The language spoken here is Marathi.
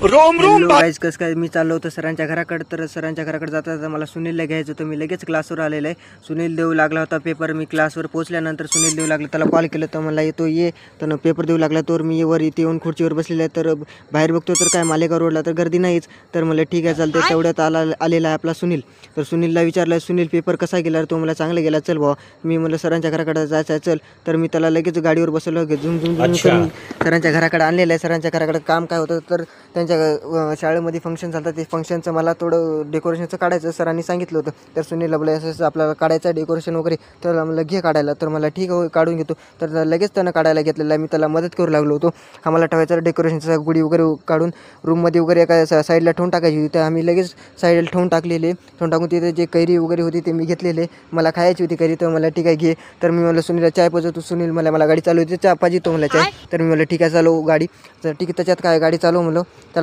रोम रोम गाईज कसं काय मी चाललो होतो सरांच्या घराकडे, तर सरांच्या घराकडे जाता जाता मला सुनीलला घ्यायचं होतं. मी लगेच क्लासवर आलेलं आहे. सुनील देऊ लागला होता पेपर. मी क्लासवर पोहोचल्यानंतर सुनील देऊ लागला, त्याला कॉल केलं तर मला येतो ये, तर पेपर देऊ लागला. तर मी वर इथे येऊन खुर्चीवर बसलेला आहे. तर बाहेर बघतो तर काय मालेगाव रोडला तर गर्दी नाहीच. तर मला ठीक आहे चालते. तेवढ्यात आलेला आहे आपला सुनील. तर सुनीलला विचारलं, सुनील पेपर कसा गेला? तो मला चांगला गेला, चल भावा. मी म्हणलं सरांच्या घराकडे जायचं आहे, चल. तर मी त्याला लगेच गाडीवर बसवलं, झुम झुम झुम करून सरांच्या घराकडे आणलेलं आहे. सरांच्या घराकडे काम काय होतं तर त्यांच्या शाळेमध्ये फंक्शन झालं. ते फंक्शनचं मला थोडं डेकोरेशनचं काढायचं सरांनी सांगितलं होतं. तर सुनीलला बोला असं आपल्याला काढायचं डेकोरेशन वगैरे, तर मला घे काढायला. तर मला ठीक आहे काढून घेतो. तर लगेच त्यानं काढायला घेतलेलं आहे. मी त्याला मदत करू लागलो होतो. आम्हाला ठेवायचं डेकोरेशनचा गुढी वगैरे काढून रूममध्ये वगैरे एका साईडला ठेवून टाकायची होती. तर आम्ही लगेच साईडला ठेवून टाकलेले. ठेवून टाकून तिथे जे कैरी वगैरे होती ते मी घेतलेले. मला खायची होती कैरी, तर मला ठीक आहे घे. तर मी मला सुनीलला चाय पाजवतो. सुनील मला गाडी चालू होती, चहा पाहिजे तो मला चाय. तर मी मला ठीक आहे चालू गाडी. तर ठीक आहे त्याच्यात काय गाडी चालू म्हणलं.